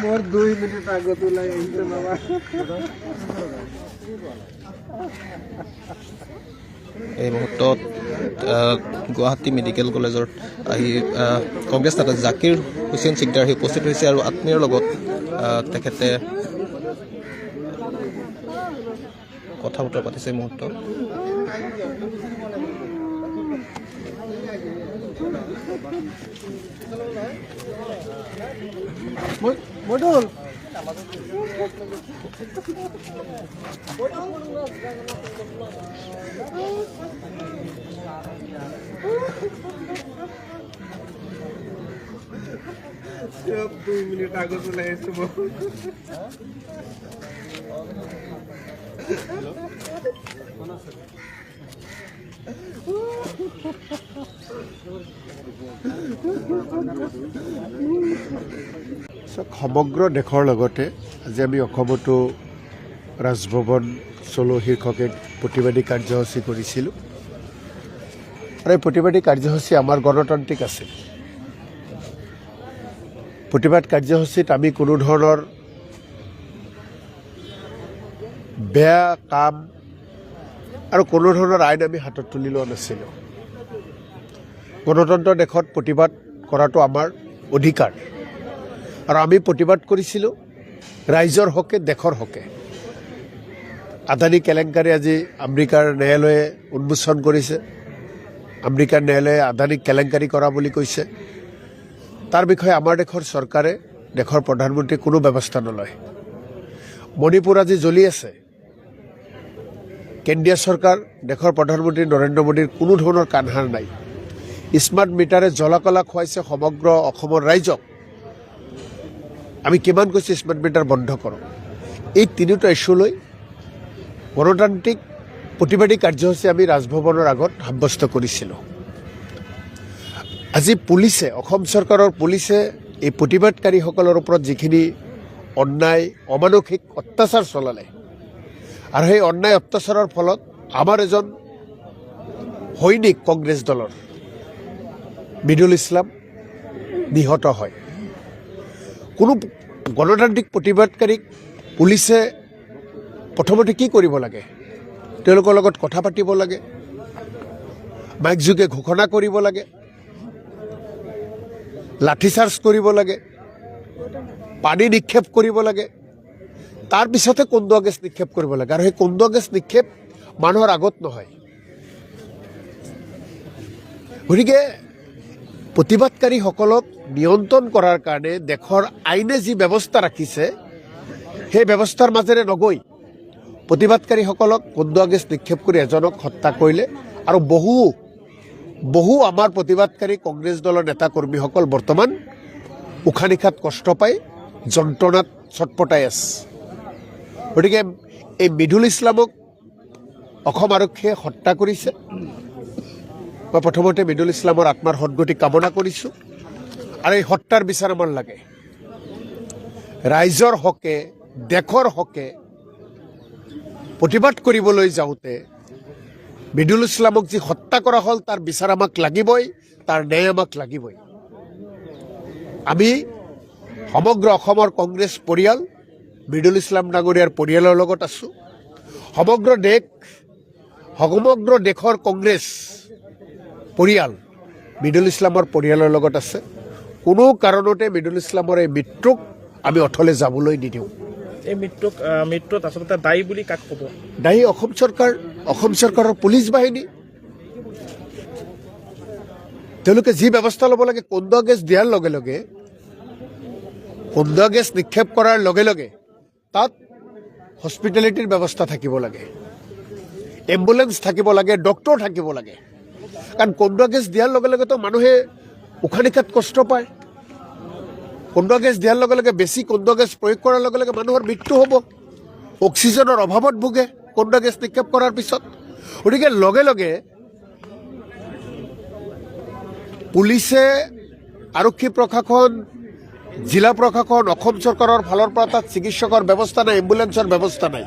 মোৰ 2 মিনিট আগত ওলাই আহিছে বাবা এই মুহূৰ্তত গুৱাহাটী মেডিকেল কলেজৰ আহি কংগ্ৰেছ নেতা জাকিৰ হুছেইন চিকদাৰ আহি উপস্থিত হৈছে আৰু আত্মীয়ৰ লগত তেখেতে কথা বতৰা পাতিছে এই মুহূৰ্তত মডুল সব 2 মিনিট আগে চলে এসেছে সমগ্ৰ দেশৰ লগতে আজি আমি অসমতো ৰাজভৱন চলো শীৰ্ষকে প্ৰতিবাদী কাৰ্যসূচী কৰিছিলোঁ আৰু এই প্ৰতিবাদী কাৰ্যসূচী আমাৰ গণতান্ত্ৰিক আছিল প্ৰতিবাদ কাৰ্যসূচীত আমি কোনো ধৰণৰ বেয়া কাম আৰু কোনো ধৰণৰ আইন আমি হাতত তুলি লোৱা নাছিলোঁ গণতন্ত্ৰ দেশত প্ৰতিবাদ কৰাটো আমাৰ অধিকাৰ আৰু আমি প্ৰতিবাদ কৰিছিলোঁ ৰাইজৰ হকে দেশৰ হকে আদানী কেলেংকাৰী আজি আমেৰিকাৰ ন্যায়ালয়ে উন্মোচন কৰিছে আমেৰিকাৰ ন্যায়ালয়ে আদানীক কেলেংকাৰী কৰা বুলি কৈছে তাৰ বিষয়ে আমাৰ দেশৰ চৰকাৰে দেশৰ প্ৰধানমন্ত্ৰী কোনো ব্যৱস্থা নলয় মণিপুৰ আজি জ্বলি আছে কেন্দ্ৰীয় চৰকাৰ দেশৰ প্ৰধানমন্ত্ৰী নৰেন্দ্ৰ মোদীৰ কোনো ধৰণৰ কাণসাৰ নাই স্মাৰ্ট মিটাৰে জ্বলাকলা খুৱাইছে সমগ্ৰ অসমৰ ৰাইজক আমি কিমান কৈছোঁ স্মাৰ্ট মিটাৰ বন্ধ কৰক এই তিনিটা ইস্যুলৈ গণতান্ত্ৰিক প্ৰতিবাদী কাৰ্যসূচী আমি ৰাজভৱনৰ আগত সাব্যস্ত কৰিছিলোঁ আজি পুলিচে অসম চৰকাৰৰ পুলিচে এই প্ৰতিবাদকাৰীসকলৰ ওপৰত যিখিনি অন্যায় অমানসিক অত্যাচাৰ চলালে আৰু সেই অন্যায় অত্যাচাৰৰ ফলত আমাৰ এজন সৈনিক কংগ্ৰেছ দলৰ মিডুল ইছলাম নিহত হয় কোনো গণতান্ত্ৰিক প্ৰতিবাদকাৰীক পুলিচে প্ৰথমতে কি কৰিব লাগে তেওঁলোকৰ লগত কথা পাতিব লাগে মাইক যোগে ঘোষণা কৰিব লাগে লাঠিচাৰ্জ কৰিব লাগে পানী নিক্ষেপ কৰিব লাগে তাৰ পিছতে কন্দুৱা গেছ নিক্ষেপ কৰিব লাগে আৰু সেই কন্দুৱা গেছ নিক্ষেপ মানুহৰ আগত নহয় গতিকে প্ৰতিবাদকাৰীসকলক নিয়ন্ত্ৰণ কৰাৰ কাৰণে দেশৰ আইনে যি ব্যৱস্থা ৰাখিছে সেই ব্যৱস্থাৰ মাজেৰে নগৈ প্ৰতিবাদকাৰীসকলক কন্দুৱা গেছ নিক্ষেপ কৰি এজনক হত্যা কৰিলে আৰু বহু আমাৰ প্ৰতিবাদকাৰী কংগ্ৰেছ দলৰ নেতা কৰ্মীসকল বৰ্তমান উশাহ নিশাত কষ্ট পাই যন্ত্ৰণাত ছটপটাই আছে গতিকে এই মিডুল ইছলামক অসম আৰক্ষীয়ে হত্যা কৰিছে মই প্ৰথমতে মিডুল ইছলামৰ আত্মাৰ সদগতি কামনা কৰিছোঁ আৰু এই হত্যাৰ বিচাৰ আমাৰ লাগে ৰাইজৰ হকে দেশৰ হকে প্ৰতিবাদ কৰিবলৈ যাওঁতে মিডুল ইছলামক যি হত্যা কৰা হ'ল তাৰ বিচাৰ আমাক লাগিবই তাৰ ন্যায় আমাক লাগিবই আমি সমগ্ৰ অসমৰ কংগ্ৰেছ পৰিয়াল মিডুল ইছলাম ডাঙৰীয়াৰ পৰিয়ালৰ লগত আছোঁ সমগ্ৰ দেশৰ কংগ্ৰেছ পৰিয়াল মিডুল ইছলামৰ পৰিয়ালৰ লগত আছে কোনো কাৰণতে মিডুল ইছলামৰ এই মৃত্যুক আমি অথলে যাবলৈ নিদিওঁ এই মৃত্যুত আচলতে দায়ী বুলি কাক ক'ব দায়ী অসম চৰকাৰৰ পুলিচ বাহিনী তেওঁলোকে যি ব্যৱস্থা ল'ব লাগে কন্দুৱা গেছ দিয়াৰ লগে লগে কন্দুৱা গেছ নিক্ষেপ কৰাৰ লগে লগে তাত হস্পিটেলিটিৰ ব্যৱস্থা থাকিব লাগে এম্বুলেন্স থাকিব লাগে ডক্টৰ থাকিব লাগে কাৰণ কন্দুৱা গেছ দিয়াৰ লগে লগেতো মানুহে উশাহ নিশাত কষ্ট পায় কন্দুৱা গেছ দিয়াৰ লগে লগে বেছি কন্দুৱা গেছ প্ৰয়োগ কৰাৰ লগে লগে মানুহৰ মৃত্যু হ'ব অক্সিজেনৰ অভাৱত ভোগে কন্দুৱা গেছ নিক্ষেপ কৰাৰ পিছত গতিকে লগে লগে পুলিচে আৰক্ষী প্ৰশাসন জিলা প্ৰশাসন অসম চৰকাৰৰ ফালৰ পৰা তাত চিকিৎসকৰ ব্যৱস্থা নাই এম্বুলেন্সৰ ব্যৱস্থা নাই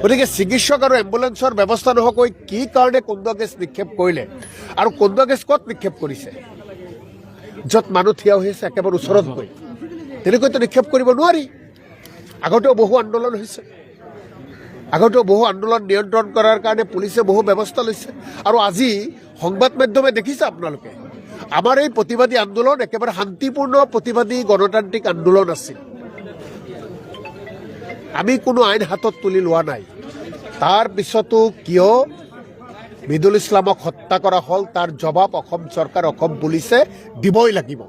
গতিকে চিকিৎসক আৰু এম্বুলেন্সৰ ব্যৱস্থা নোহোৱাকৈ কি কাৰণে কন্দুৱা গেছ নিক্ষেপ কৰিলে আৰু কন্দুৱা গেছ ক'ত নিক্ষেপ কৰিছে য'ত মানুহ থিয় হৈ আছে একেবাৰে ওচৰত গৈ তেনেকৈতো নিক্ষেপ কৰিব নোৱাৰি আগতেও বহু আন্দোলন হৈছে আগতেও বহু আন্দোলন নিয়ন্ত্ৰণ কৰাৰ কাৰণে পুলিচে বহু ব্যৱস্থা লৈছে আৰু আজি সংবাদ মাধ্যমে দেখিছে আপোনালোকে আমাৰ এই প্ৰতিবাদী আন্দোলন একেবাৰে শান্তিপূৰ্ণ প্ৰতিবাদী গণতান্ত্ৰিক আন্দোলন আছিল আমি কোনো আইন হাতত তুলি লোৱা নাই তাৰ পিছতো কিয় মৃদুল ইছলামক হত্যা কৰা হ'ল তাৰ জবাব অসম চৰকাৰ অসম পুলিচে দিবই লাগিব